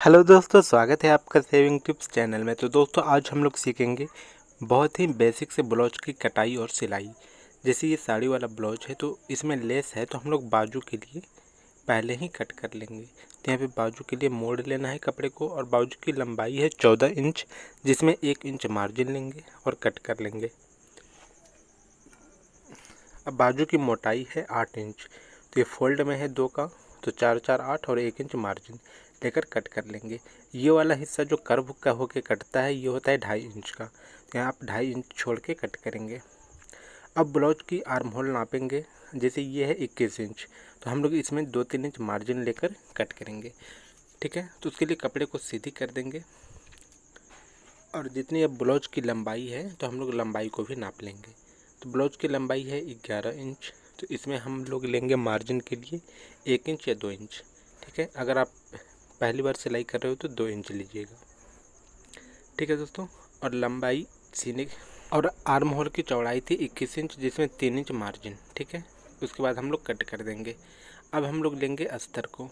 Hello दोस्तों, स्वागत है आपका सेविंग टिप्स चैनल में। तो दोस्तों आज हम लोग सीखेंगे बहुत ही बेसिक से ब्लाउज की कटाई और सिलाई। जैसे ये साड़ी वाला ब्लाउज है तो इसमें लेस है तो हम लोग बाजू के लिए पहले ही कट कर लेंगे। तो यहाँ पे बाजू के लिए मोड़ लेना है कपड़े को और बाजू की लंबाई है 14 इंच, जिसमें 1 इंच मार्जिन लेंगे और कट कर लेंगे। अब बाजू की मोटाई है 8 इंच, तो ये फोल्ड में है 2 का, तो 4 4 8 और 1 इंच मार्जिन लेकर कट कर लेंगे। ये वाला हिस्सा जो कर्व का होके कटता है ये होता है 2.5 इंच का, तो यहाँ आप 2.5 इंच छोड़ के कट करेंगे। अब ब्लाउज की आर्म होल नापेंगे। जैसे ये है 21 इंच, तो हम लोग इसमें 2-3 इंच मार्जिन लेकर कट करेंगे। ठीक है, तो उसके लिए कपड़े को सीधी कर देंगे और जितनी अब ब्लाउज की लंबाई है तो हम लोग लंबाई को भी नाप लेंगे। तो ब्लाउज की लंबाई है 11 इंच, तो इसमें हम लोग लेंगे मार्जिन के लिए 1 इंच या 2 इंच। ठीक है, अगर आप पहली बार सिलाई कर रहे हो तो 2 इंच लीजिएगा। ठीक है दोस्तों, और लंबाई सीने और आर्म होल की चौड़ाई थी 21 इंच, जिसमें 3 इंच मार्जिन। ठीक है, उसके बाद हम लोग कट कर देंगे। अब हम लोग लेंगे अस्तर को।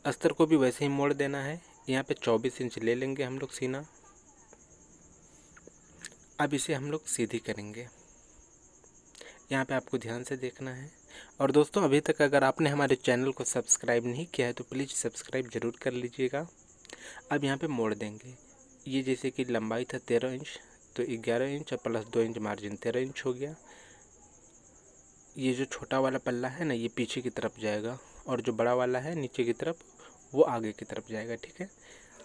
अस्तर को भी वैसे ही मोड़ देना है। यहाँ पे 24 इंच ले लेंगे हम लोग सीना। अब इसे हम लोग सीधी करेंगे। यहाँ पे आपको ध्यान से देखना है। और दोस्तों अभी तक अगर आपने हमारे चैनल को सब्सक्राइब नहीं किया है तो प्लीज़ सब्सक्राइब ज़रूर कर लीजिएगा। अब यहाँ पे मोड़ देंगे। ये जैसे कि लंबाई था 13 इंच, तो 11 इंच और प्लस 2 इंच मार्जिन 13 इंच हो गया। ये जो छोटा वाला पल्ला है ना ये पीछे की तरफ जाएगा और जो बड़ा वाला है नीचे की तरफ वो आगे की तरफ जाएगा। ठीक है,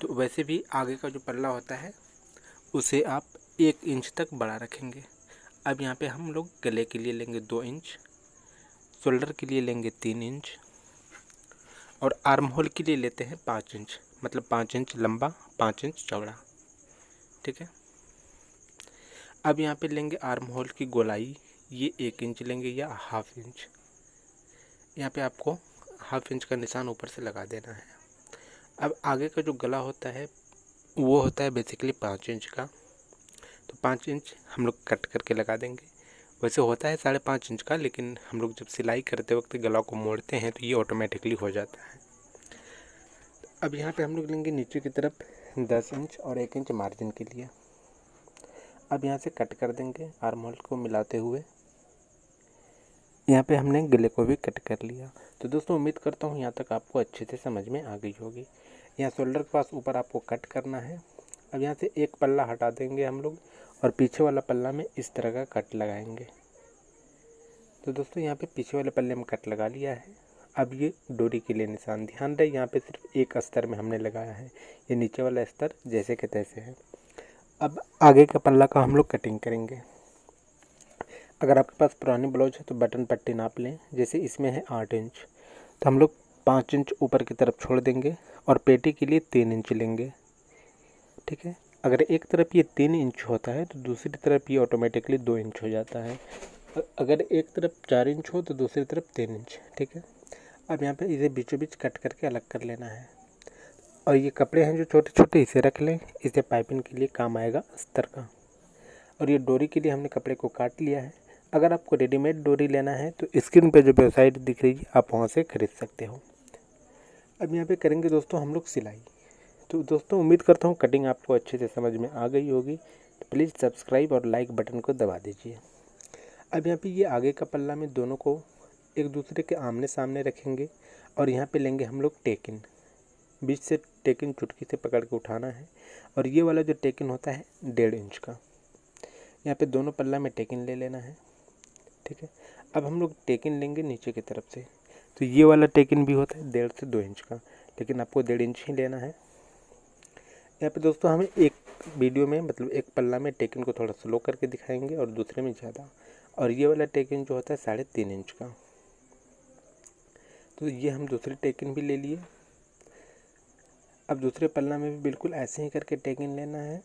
तो वैसे भी आगे का जो पल्ला होता है उसे आप 1 इंच तक बड़ा रखेंगे। अब यहाँ पे हम लोग गले के लिए लेंगे 2 इंच, शोल्डर के लिए लेंगे 3 इंच और आर्म होल के लिए लेते हैं 5 इंच, मतलब 5 इंच लंबा 5 इंच चौड़ा। ठीक है, अब यहाँ पे लेंगे आर्म होल की गोलाई, ये 1 इंच लेंगे या हाफ इंच। यहाँ पे आपको हाफ इंच का निशान ऊपर से लगा देना है। अब आगे का जो गला होता है वो होता है बेसिकली 5 इंच का, तो 5 इंच हम लोग कट करके लगा देंगे। वैसे होता है 5.5 इंच का, लेकिन हम लोग जब सिलाई करते वक्त गला को मोड़ते हैं तो ये ऑटोमेटिकली हो जाता है। अब यहाँ पे हम लोग लेंगे नीचे की तरफ 10 इंच और 1 इंच मार्जिन के लिए। अब यहाँ से कट कर देंगे आर्म होल को मिलाते हुए। यहाँ पे हमने गले को भी कट कर लिया। तो दोस्तों उम्मीद करता हूँ यहाँ तक आपको अच्छे से समझ में आ गई होगी। यहाँ शोल्डर के पास ऊपर आपको कट करना है। अब यहाँ से एक पल्ला हटा देंगे हम लोग और पीछे वाला पल्ला में इस तरह का कट लगाएंगे। तो दोस्तों यहाँ पे पीछे वाले पल्ले में कट लगा लिया है। अब ये डोरी के लिए निशान, ध्यान रहे यहाँ पे सिर्फ एक अस्तर में हमने लगाया है, ये नीचे वाला अस्तर जैसे के तैसे है। अब आगे का पल्ला का हम लोग कटिंग करेंगे। अगर आपके पास पुरानी ब्लाउज है तो बटन पट्टी नाप लें। जैसे इसमें है 8 इंच, तो हम लोग 5 इंच ऊपर की तरफ छोड़ देंगे और पेटी के लिए 3 इंच लेंगे। ठीक है, अगर एक तरफ ये 3 इंच होता है तो दूसरी तरफ ये ऑटोमेटिकली 2 इंच हो जाता है। अगर एक तरफ 4 इंच हो तो दूसरी तरफ 3 इंच। ठीक है, अब यहाँ पे इसे बीचों बीच कट करके अलग कर लेना है। और ये कपड़े हैं जो छोटे छोटे इसे रख लें, इसे पाइपिंग के लिए काम आएगा अस्तर का। और ये डोरी के लिए हमने कपड़े को काट लिया है। अगर आपको रेडीमेड डोरी लेना है तो स्क्रीन पे जो वेबसाइट दिख रही है आप वहाँ से खरीद सकते हो। अब यहाँ पे करेंगे दोस्तों हम लोग सिलाई। तो दोस्तों उम्मीद करता हूँ कटिंग आपको अच्छे से समझ में आ गई होगी। तो प्लीज़ सब्सक्राइब और लाइक बटन को दबा दीजिए। अब यहाँ पे ये आगे का पल्ला में दोनों को एक दूसरे के आमने सामने रखेंगे और यहाँ पे लेंगे हम लोग टेकिन। बीच से टेकिन चुटकी से पकड़ के उठाना है और ये वाला जो टेकिन होता है 1.5 इंच का, यहाँ पे दोनों पल्ला में टेकिन ले लेना है। ठीक है, अब हम लोग टेकिन लेंगे नीचे की तरफ से। तो ये वाला टेकिन भी होता है 1.5 से 2 इंच का, लेकिन आपको 1.5 इंच ही लेना है। यहाँ पे दोस्तों हमें एक वीडियो में मतलब एक पल्ला में टेकिन को थोड़ा स्लो करके दिखाएंगे और दूसरे में ज़्यादा। और ये वाला टेकिन जो होता है 3.5 इंच का, तो ये हम दूसरी टेकिन भी ले लिए। अब दूसरे पल्ला में भी बिल्कुल ऐसे ही करके टेकिन लेना है।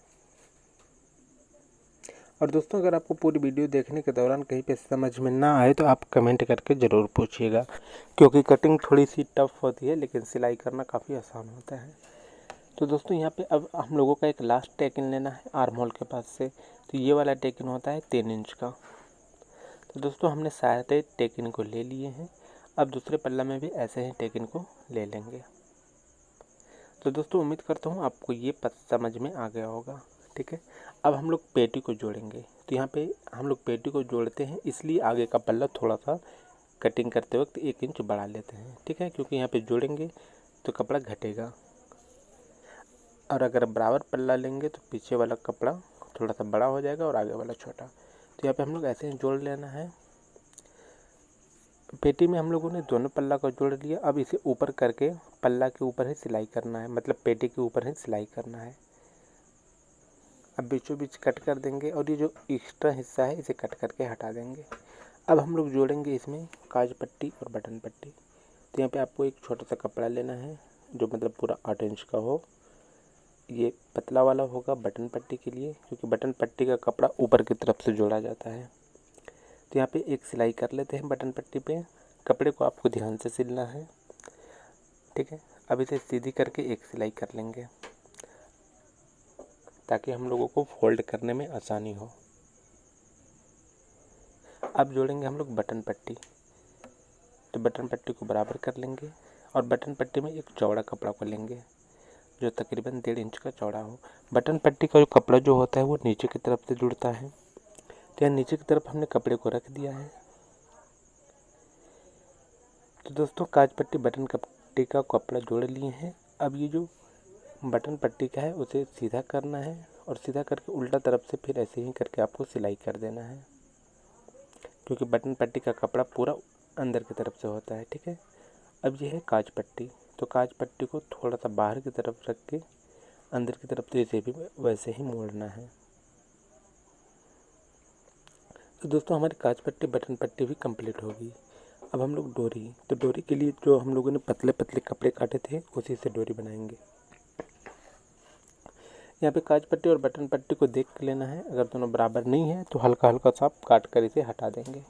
और दोस्तों अगर आपको पूरी वीडियो देखने के दौरान कहीं पे समझ में ना आए तो आप कमेंट करके ज़रूर पूछिएगा, क्योंकि कटिंग थोड़ी सी टफ होती है लेकिन सिलाई करना काफ़ी आसान होता है। तो दोस्तों यहाँ पे अब हम लोगों का एक लास्ट टेकिन लेना है आर्म होल के पास से। तो ये वाला टेकिन होता है 3 इंच का। तो दोस्तों हमने सारे टेकिन को ले लिए हैं। अब दूसरे पल्ला में भी ऐसे ही टेकिन को ले लेंगे। तो दोस्तों उम्मीद करता हूँ आपको ये समझ में आ गया होगा। ठीक है, अब हम लोग पेटी को जोड़ेंगे। तो यहाँ पे हम लोग पेटी को जोड़ते हैं, इसलिए आगे का पल्ला थोड़ा सा कटिंग करते वक्त 1 इंच बढ़ा लेते हैं। ठीक है, क्योंकि यहाँ पे जोड़ेंगे तो कपड़ा घटेगा, और अगर बराबर पल्ला लेंगे तो पीछे वाला कपड़ा थोड़ा सा बड़ा हो जाएगा और आगे वाला छोटा। तो यहाँ पे हम लोग ऐसे ही जोड़ लेना है। पेटी में हम लोगों ने दोनों पल्ला को जोड़ लिया। अब इसे ऊपर करके पल्ला के ऊपर ही सिलाई करना है, मतलब पेटी के ऊपर ही सिलाई करना है। अब बीचों बीच कट कर देंगे और ये जो एक्स्ट्रा हिस्सा है इसे कट करके हटा देंगे। अब हम लोग जोड़ेंगे इसमें काज पट्टी और बटन पट्टी। तो यहाँ पे आपको एक छोटा सा कपड़ा लेना है जो मतलब पूरा 8 इंच का हो। ये पतला वाला होगा बटन पट्टी के लिए, क्योंकि बटन पट्टी का कपड़ा ऊपर की तरफ से जोड़ा जाता है। तो यहाँ पे एक सिलाई कर लेते हैं बटन पट्टी पे। कपड़े को आपको ध्यान से सिलना है। ठीक है, अब इसे सीधी करके एक सिलाई कर लेंगे ताकि हम लोगों को फोल्ड करने में आसानी हो। अब जोड़ेंगे हम लोग बटन पट्टी। तो बटन पट्टी को बराबर कर लेंगे और बटन पट्टी में एक चौड़ा कपड़ा को लेंगे जो तकरीबन 1.5 इंच का चौड़ा हो। बटन पट्टी का जो कपड़ा जो होता है वो नीचे की तरफ से जुड़ता है। तो यहाँ नीचे की तरफ हमने कपड़े को रख दिया है। तो दोस्तों काज पट्टी बटन पट्टी का कपड़ा जोड़ लिए हैं। अब ये जो बटन पट्टी का है उसे सीधा करना है और सीधा करके उल्टा तरफ से फिर ऐसे ही करके आपको सिलाई कर देना है, क्योंकि बटन पट्टी का कपड़ा पूरा अंदर की तरफ से होता है। ठीक है, अब ये है काज पट्टी। तो काज पट्टी को थोड़ा सा बाहर की तरफ रख के अंदर की तरफ तो इसे भी वैसे ही मोड़ना है। तो दोस्तों हमारी काज पट्टी बटन पट्टी भी कंप्लीट होगी। अब हम लोग डोरी, तो डोरी के लिए जो हम लोगों ने पतले पतले कपड़े काटे थे उसी से डोरी बनाएंगे। यहाँ पे काज पट्टी और बटन पट्टी को देख लेना है, अगर दोनों बराबर नहीं है तो हल्का हल्का सा काट कर इसे हटा देंगे।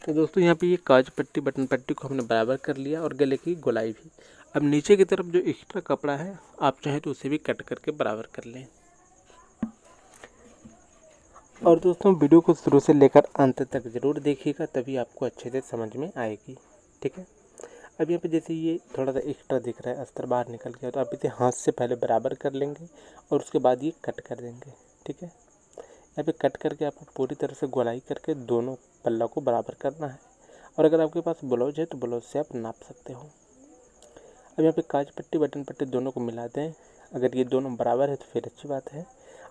तो दोस्तों यहाँ पे ये काज पट्टी बटन पट्टी को हमने बराबर कर लिया और गले की गोलाई भी। अब नीचे की तरफ जो एक्स्ट्रा कपड़ा है आप चाहें तो उसे भी कट करके बराबर कर लें। और दोस्तों वीडियो को शुरू से लेकर अंत तक ज़रूर देखिएगा, तभी आपको अच्छे से समझ में आएगी। ठीक है, अब यहाँ पे जैसे ये थोड़ा सा एक्स्ट्रा दिख रहा है, अस्तर बाहर निकल गया, तो आप इसे हाथ से पहले बराबर कर लेंगे और उसके बाद ये कट कर देंगे। ठीक है, यहाँ पे कट करके आपको पूरी तरह से गोलाई करके दोनों पल्ला को बराबर करना है। और अगर आपके पास ब्लाउज है तो ब्लाउज से आप नाप सकते हो। अब यहाँ पे काज पट्टी बटन पट्टी दोनों को मिला दें। अगर ये दोनों बराबर है तो फिर अच्छी बात है,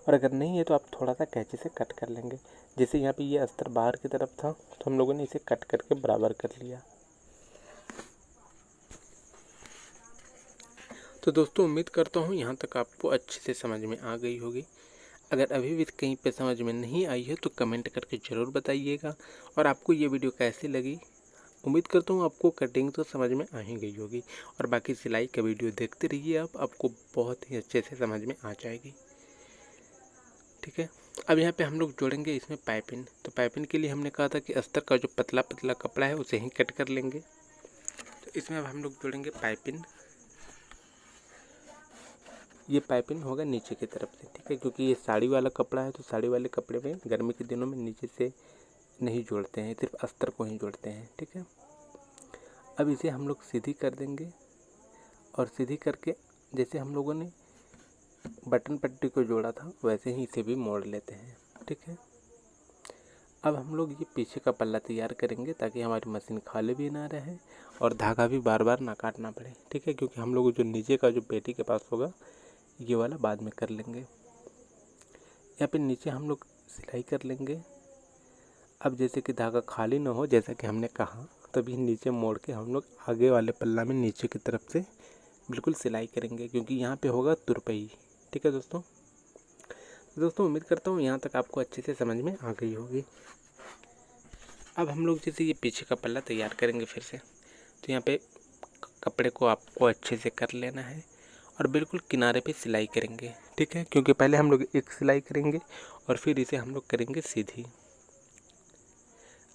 और अगर नहीं है तो आप थोड़ा सा कैंची से कट कर लेंगे। जैसे यहाँ पे ये अस्तर बाहर की तरफ था तो हम लोगों ने इसे कट करके बराबर कर लिया। तो दोस्तों उम्मीद करता हूँ यहाँ तक आपको अच्छे से समझ में आ गई होगी। अगर अभी भी कहीं पे समझ में नहीं आई है तो कमेंट करके ज़रूर बताइएगा। और आपको ये वीडियो कैसी लगी, उम्मीद करता हूँ आपको कटिंग तो समझ में आ ही गई होगी, और बाकी सिलाई का वीडियो देखते रहिए, आपको बहुत ही अच्छे से समझ में आ जाएगी। ठीक है, अब यहाँ पे हम लोग जोड़ेंगे इसमें पाइपिंग। तो पाइपिंग के लिए हमने कहा था कि अस्तर का जो पतला पतला कपड़ा है उसे ही कट कर लेंगे। तो इसमें अब हम लोग जोड़ेंगे पाइपिंग। ये पाइपिंग होगा नीचे की तरफ से। ठीक है, क्योंकि ये साड़ी वाला कपड़ा है, तो साड़ी वाले कपड़े में गर्मी के दिनों में नीचे से नहीं जोड़ते हैं, सिर्फ अस्तर को ही जोड़ते हैं। ठीक है, अब इसे हम लोग सीधी कर देंगे और सीधी करके जैसे हम लोगों ने बटन पट्टी को जोड़ा था वैसे ही इसे भी मोड़ लेते हैं। ठीक है, अब हम लोग ये पीछे का पल्ला तैयार करेंगे ताकि हमारी मशीन खाली भी ना रहे और धागा भी बार बार ना काटना पड़े। ठीक है, क्योंकि हम लोग जो नीचे का जो पेटी के पास होगा ये वाला बाद में कर लेंगे। यहाँ पे नीचे हम लोग सिलाई कर लेंगे। अब जैसे कि धागा खाली ना हो, जैसा कि हमने कहा, तभी नीचे मोड़ के हम लोग आगे वाले पल्ला में नीचे की तरफ से बिल्कुल सिलाई करेंगे, क्योंकि यहाँ पे होगा तुरपाई। ठीक है दोस्तों उम्मीद करता हूँ यहाँ तक आपको अच्छे से समझ में आ गई होगी। अब हम लोग जैसे ये पीछे का पल्ला तैयार करेंगे फिर से, तो यहाँ पे कपड़े को आपको अच्छे से कर लेना है और बिल्कुल किनारे पे सिलाई करेंगे। ठीक है, क्योंकि पहले हम लोग एक सिलाई करेंगे और फिर इसे हम लोग करेंगे सीधी।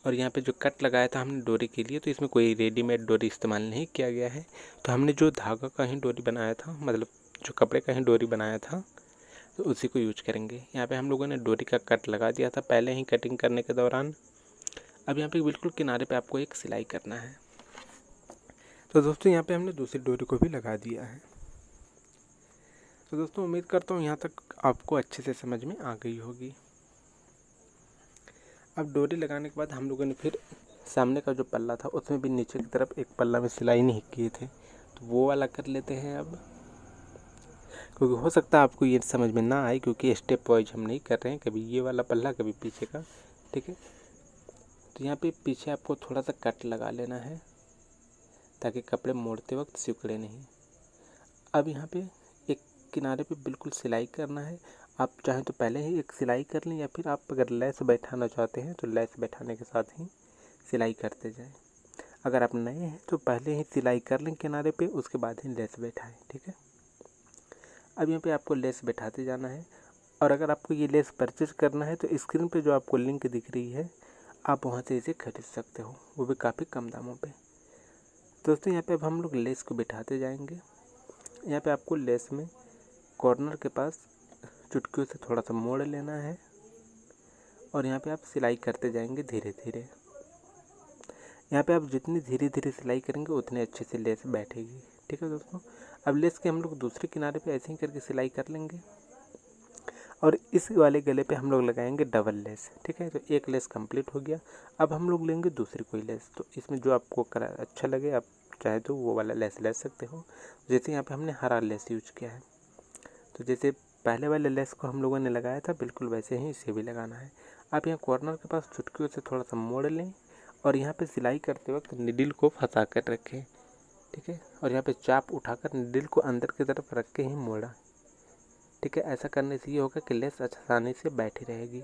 और यहाँ पे जो कट लगाया था हमने डोरी के लिए, तो इसमें कोई रेडीमेड डोरी इस्तेमाल नहीं किया गया है। तो हमने जो धागा का ही डोरी बनाया था, मतलब जो कपड़े का ही डोरी बनाया था, तो उसी को यूज करेंगे। यहाँ पे हम लोगों ने डोरी का कट लगा दिया था पहले ही कटिंग करने के दौरान। अब यहाँ पे बिल्कुल किनारे पे आपको एक सिलाई करना है। तो दोस्तों यहाँ पे हमने दूसरी डोरी को भी लगा दिया है। तो दोस्तों उम्मीद करता हूँ यहाँ तक आपको अच्छे से समझ में आ गई होगी। अब डोरी लगाने के बाद हम लोगों ने फिर सामने का जो पल्ला था उसमें भी नीचे की तरफ एक पल्ला में सिलाई नहीं किए थे, तो वो वाला कर लेते हैं अब, क्योंकि हो सकता है आपको ये समझ में ना आए, क्योंकि स्टेप वाइज हम नहीं कर रहे हैं, कभी ये वाला पल्ला कभी पीछे का। ठीक है, तो यहाँ पे पीछे आपको थोड़ा सा कट लगा लेना है ताकि कपड़े मोड़ते वक्त सिकुड़े नहीं। अब यहाँ पे एक किनारे पे बिल्कुल सिलाई करना है। आप चाहें तो पहले ही एक सिलाई कर लें, या फिर आप अगर लेस बैठाना चाहते हैं तो लेस बैठाने के साथ ही सिलाई करते जाएं। अगर आप नए हैं तो पहले ही सिलाई कर लें किनारे पे, उसके बाद ही लेस बैठाएं। ठीक है, अब यहाँ पे आपको लेस बैठाते जाना है। और अगर आपको ये लेस परचेज करना है तो स्क्रीन पे जो आपको लिंक दिख रही है आप वहाँ से इसे खरीद सकते हो, वो भी काफ़ी कम दामों पे। दोस्तों यहाँ पे अब हम लोग लेस को बैठाते जाएंगे। यहाँ पे आपको लेस में कॉर्नर के पास चुटकियों से थोड़ा सा मोड़ लेना है और यहाँ पे आप सिलाई करते जाएंगे धीरे धीरे। यहाँ पे आप जितनी धीरे धीरे सिलाई करेंगे उतने अच्छे से लेस बैठेगी। ठीक है दोस्तों, अब लेस के हम लोग दूसरे किनारे पे ऐसे ही करके सिलाई कर लेंगे और इस वाले गले पे हम लोग लगाएंगे डबल लेस। ठीक है, तो एक लेस कंप्लीट हो गया। अब हम लोग लेंगे दूसरी कोई लेस, तो इसमें जो आपको अच्छा लगे आप चाहे तो वो वाला लेस ले सकते हो। जैसे यहाँ पे हमने हरा लेस यूज किया है, तो जैसे पहले वाले लेस को हम लोगों ने लगाया था बिल्कुल वैसे ही इसे भी लगाना है। आप यहाँ कॉर्नर के पास चुटकियों से थोड़ा सा मोड़ लें और यहाँ पे सिलाई करते वक्त निडिल को फंसा कर रखें। ठीक है, और यहाँ पे चाप उठाकर निडिल को अंदर की तरफ रख के ही मोड़ा। ठीक है, ऐसा करने से ये होगा कि लेस आसानी से बैठी रहेगी।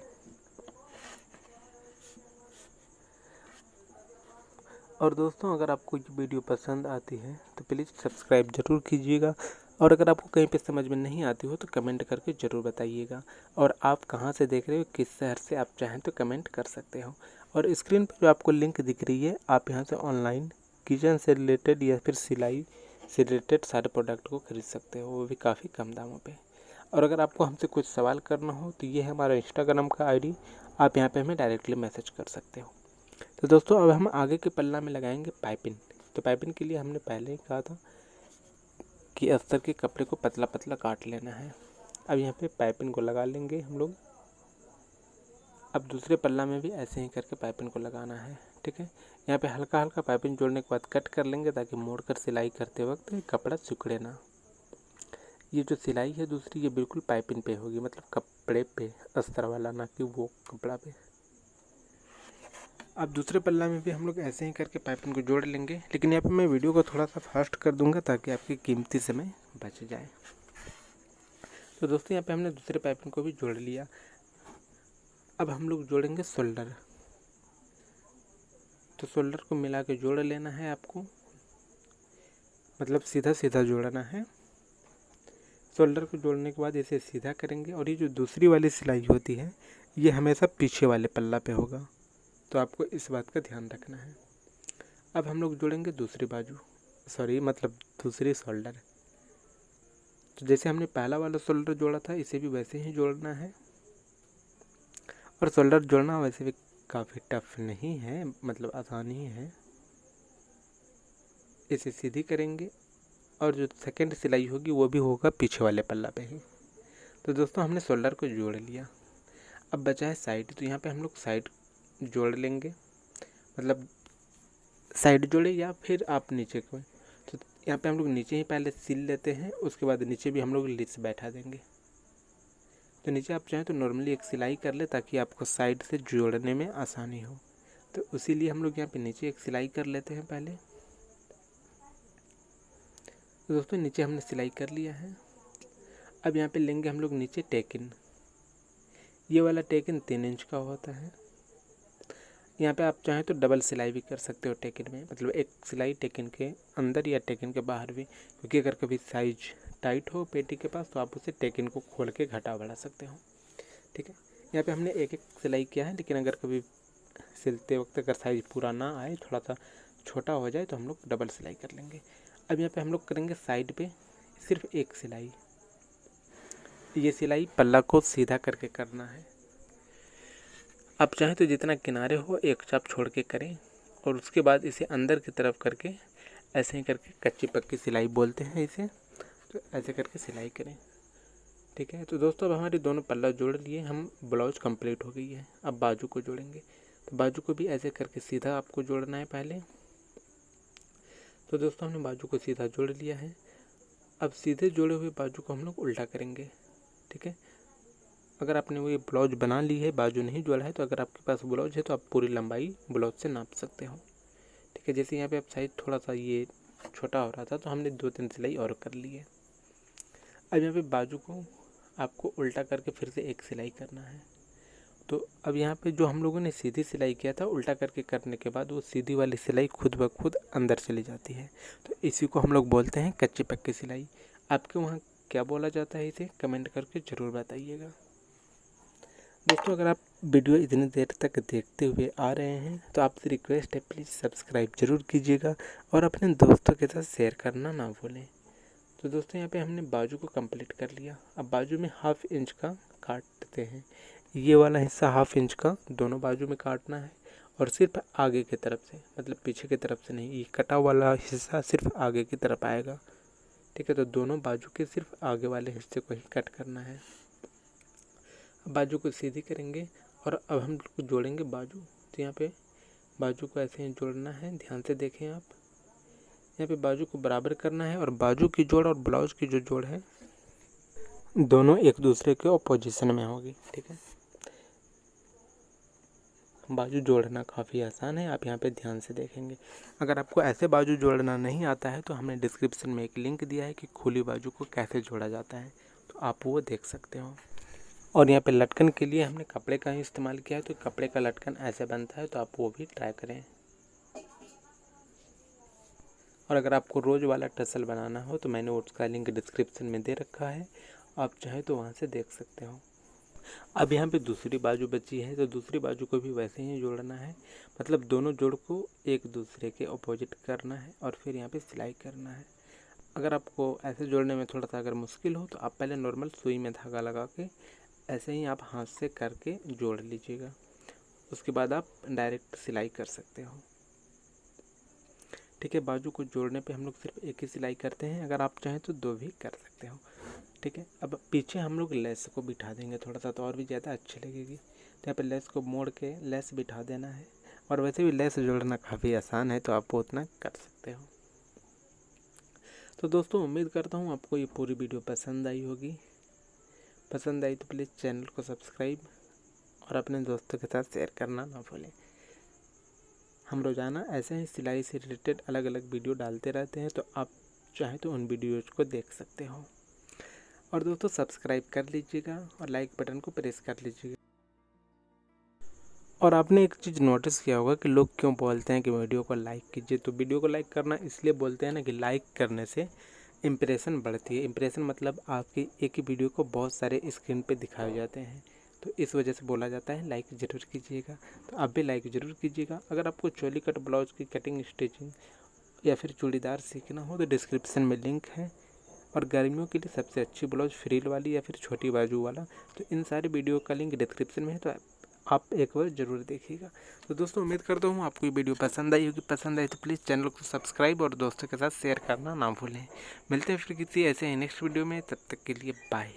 और दोस्तों अगर आपको ये वीडियो पसंद आती है तो प्लीज़ सब्सक्राइब ज़रूर कीजिएगा, और अगर आपको कहीं पे समझ में नहीं आती हो तो कमेंट करके ज़रूर बताइएगा। और आप कहाँ से देख रहे हो, किस शहर से, आप चाहें तो कमेंट कर सकते हो। और स्क्रीन पर जो आपको लिंक दिख रही है आप यहाँ से ऑनलाइन किचन से रिलेटेड या फिर सिलाई से रिलेटेड सारे प्रोडक्ट को खरीद सकते हो, वो भी काफ़ी कम दामों पे। और अगर आपको हमसे कुछ सवाल करना हो तो ये है हमारा इंस्टाग्राम का आईडी, आप यहाँ पे हमें डायरेक्टली मैसेज कर सकते हो। तो दोस्तों अब हम आगे के पल्ला में लगाएंगे पाइपिंग। तो पाइपिंग के लिए हमने पहले ही कहा था कि अस्तर के कपड़े को पतला पतला काट लेना है। अब यहाँ पे पाइपिंग को लगा लेंगे हम लोग। अब दूसरे पल्ला में भी ऐसे ही करके पाइपिंग को लगाना है। ठीक है, यहाँ पे हल्का हल्का पाइपिंग जोड़ने के बाद कट कर लेंगे ताकि मोड़कर सिलाई करते वक्त कपड़ा सिकुड़े ना। ये जो सिलाई है दूसरी, ये बिल्कुल पाइपिंग पे होगी, मतलब कपड़े पे, अस्तर वाला, ना कि वो कपड़ा पे। अब दूसरे पल्ला में भी हम लोग ऐसे ही करके पाइपिंग को जोड़ लेंगे, लेकिन यहाँ पे मैं वीडियो को थोड़ा सा फास्ट कर दूंगा ताकि आपकी कीमती समय बच जाए। तो दोस्तों यहाँ पे हमने दूसरे पाइपिंग को भी जोड़ लिया। अब हम लोग जोड़ेंगे शोल्डर। तो शोल्डर को मिला के जोड़ लेना है आपको, मतलब सीधा सीधा जोड़ना है। शोल्डर को जोड़ने के बाद इसे सीधा करेंगे और ये जो दूसरी वाली सिलाई होती है ये हमेशा पीछे वाले पल्ला पे होगा, तो आपको इस बात का ध्यान रखना है। अब हम लोग जोड़ेंगे दूसरी बाजू, मतलब दूसरी शोल्डर। तो जैसे हमने पहला वाला शोल्डर जोड़ा था इसे भी वैसे ही जोड़ना है। और शोल्डर जोड़ना वैसे भी काफ़ी टफ नहीं है, मतलब आसान ही है। इसे सीधी करेंगे और जो सेकंड सिलाई होगी वो भी होगा पीछे वाले पल्ला पे ही। तो दोस्तों हमने शोल्डर को जोड़ लिया। अब बचा है साइड, तो यहाँ पे हम लोग साइड जोड़ लेंगे, मतलब साइड जोड़े या फिर आप नीचे को। तो यहाँ पे हम लोग नीचे ही पहले सिल लेते हैं, उसके बाद नीचे भी हम लोग लेस बैठा देंगे। तो नीचे आप चाहें तो नॉर्मली एक सिलाई कर ले ताकि आपको साइड से जोड़ने में आसानी हो, तो इसीलिए हम लोग यहाँ पे नीचे एक सिलाई कर लेते हैं पहले। तो दोस्तों नीचे हमने सिलाई कर लिया है। अब यहाँ पे लेंगे हम लोग नीचे टेकिन। ये वाला टेकिन 3 इंच का होता है। यहाँ पे आप चाहें तो डबल सिलाई भी कर सकते हो टेकिन में, मतलब एक सिलाई टेकिन के अंदर या टेकिन के बाहर भी, क्योंकि अगर कभी साइज टाइट हो पेटी के पास तो आप उसे टेकिन को खोल के घटा बढ़ा सकते हो। ठीक है, यहाँ पे हमने एक एक सिलाई किया है, लेकिन अगर कभी सिलते वक्त अगर साइज पूरा ना आए, थोड़ा सा छोटा हो जाए, तो हम लोग डबल सिलाई कर लेंगे। अब यहाँ पे हम लोग करेंगे साइड पे सिर्फ एक सिलाई। ये सिलाई पल्ला को सीधा करके करना है। आप चाहें तो जितना किनारे हो एक चाप छोड़ के करें, और उसके बाद इसे अंदर की तरफ करके ऐसे ही करके, कच्ची पक्की सिलाई बोलते हैं इसे, तो ऐसे करके सिलाई करें। ठीक है। तो दोस्तों अब हमारे दोनों पल्ला जोड़ लिए, हम ब्लाउज कंप्लीट हो गई है। अब बाजू को जोड़ेंगे, तो बाजू को भी ऐसे करके सीधा आपको जोड़ना है पहले। तो दोस्तों हमने बाजू को सीधा जोड़ लिया है। अब सीधे जोड़े हुए बाजू को हम लोग उल्टा करेंगे, ठीक है। अगर आपने वो ये ब्लाउज बना ली है, बाजू नहीं जोड़ा है, तो अगर आपके पास ब्लाउज है तो आप पूरी लंबाई ब्लाउज से नाप सकते हो, ठीक है। जैसे यहाँ पे आप साइज थोड़ा सा ये छोटा हो रहा था तो हमने 2-3 सिलाई और कर ली है। अब यहाँ पे बाजू को आपको उल्टा करके फिर से एक सिलाई करना है। तो अब यहाँ पे जो हम लोगों ने सीधी सिलाई किया था, उल्टा करके करने के बाद वो सीधी वाली सिलाई खुद ब खुद अंदर चली जाती है। तो इसी को हम लोग बोलते हैं कच्ची पक्की सिलाई। आपके वहाँ क्या बोला जाता है, इसे कमेंट करके ज़रूर बताइएगा। दोस्तों अगर आप वीडियो इतनी देर तक देखते हुए आ रहे हैं तो आपसे रिक्वेस्ट है, प्लीज़ सब्सक्राइब जरूर कीजिएगा और अपने दोस्तों के साथ शेयर करना ना भूलें। तो दोस्तों यहाँ पे हमने बाजू को कंप्लीट कर लिया। अब बाजू में 1/2 इंच का काटते हैं। ये वाला हिस्सा 1/2 इंच का दोनों बाजू में काटना है और सिर्फ आगे की तरफ से, मतलब पीछे की तरफ से नहीं। ये कटा वाला हिस्सा सिर्फ आगे की तरफ आएगा, ठीक है। तो दोनों बाजू के सिर्फ आगे वाले हिस्से को ही कट करना है। बाजू को सीधी करेंगे और अब हम जोड़ेंगे बाजू। तो यहाँ पे बाजू को ऐसे ही जोड़ना है, ध्यान से देखें आप। यहाँ पे बाजू को बराबर करना है और बाजू की जोड़ और ब्लाउज की जो जोड़ है दोनों एक दूसरे के ऑपोजिशन में होगी, ठीक है। बाजू जोड़ना काफ़ी आसान है, आप यहाँ पे ध्यान से देखेंगे। अगर आपको ऐसे बाजू जोड़ना नहीं आता है तो हमने डिस्क्रिप्शन में एक लिंक दिया है कि खुली बाजू को कैसे जोड़ा जाता है, तो आप वो देख सकते हो। और यहाँ पे लटकन के लिए हमने कपड़े का ही इस्तेमाल किया है, तो कपड़े का लटकन ऐसे बनता है, तो आप वो भी ट्राई करें। और अगर आपको रोज़ वाला टसल बनाना हो तो मैंने उसका लिंक डिस्क्रिप्शन में दे रखा है, आप चाहे तो वहाँ से देख सकते हो। अब यहाँ पे दूसरी बाजू बची है, तो दूसरी बाजू को भी वैसे ही जोड़ना है, मतलब दोनों जोड़ को एक दूसरे के अपोजिट करना है और फिर यहाँ पे सिलाई करना है। अगर आपको ऐसे जोड़ने में थोड़ा सा अगर मुश्किल हो तो आप पहले नॉर्मल सुई में धागा लगा के ऐसे ही आप हाथ से करके जोड़ लीजिएगा, उसके बाद आप डायरेक्ट सिलाई कर सकते हो, ठीक है। बाजू को जोड़ने पे हम लोग सिर्फ एक ही सिलाई करते हैं, अगर आप चाहें तो 2 भी कर सकते हो, ठीक है। अब पीछे हम लोग लेस को बिठा देंगे थोड़ा सा, तो और भी ज़्यादा अच्छी लगेगी। तो यहाँ पे लेस को मोड़ के लेस बिठा देना है, और वैसे भी लेस जोड़ना काफ़ी आसान है, तो आप वो उतना कर सकते हो। तो दोस्तों उम्मीद करता हूँ आपको ये पूरी वीडियो पसंद आई होगी। पसंद आई तो प्लीज़ चैनल को सब्सक्राइब और अपने दोस्तों के साथ शेयर करना ना भूलें। हम रोज़ाना ऐसे ही सिलाई से रिलेटेड अलग अलग वीडियो डालते रहते हैं, तो आप चाहें तो उन वीडियोज़ को देख सकते हो। और दोस्तों सब्सक्राइब कर लीजिएगा और लाइक बटन को प्रेस कर लीजिएगा। और आपने एक चीज़ नोटिस किया होगा कि लोग क्यों बोलते हैं कि वीडियो को लाइक कीजिए। तो वीडियो को लाइक करना इसलिए बोलते हैं ना कि लाइक करने से इम्प्रेशन बढ़ती है। इम्प्रेशन मतलब आपकी एक ही वीडियो को बहुत सारे स्क्रीन पे दिखाए जाते हैं, तो इस वजह से बोला जाता है लाइक ज़रूर कीजिएगा। तो आप भी लाइक ज़रूर कीजिएगा। अगर आपको चोली कट ब्लाउज की कटिंग स्टिचिंग या फिर चूड़ीदार सीखना हो तो डिस्क्रिप्शन में लिंक है। और गर्मियों के लिए सबसे अच्छी ब्लाउज फ्रिल वाली या फिर छोटी बाजू वाला, तो इन सारी वीडियो का लिंक डिस्क्रिप्शन में है, तो आप एक बार ज़रूर देखिएगा। तो दोस्तों उम्मीद करता हूँ आपको ये वीडियो पसंद आई होगी। पसंद आई तो प्लीज़ चैनल को सब्सक्राइब और दोस्तों के साथ शेयर करना ना भूलें। मिलते हैं फिर किसी ऐसे ही नेक्स्ट वीडियो में, तब तक के लिए बाय।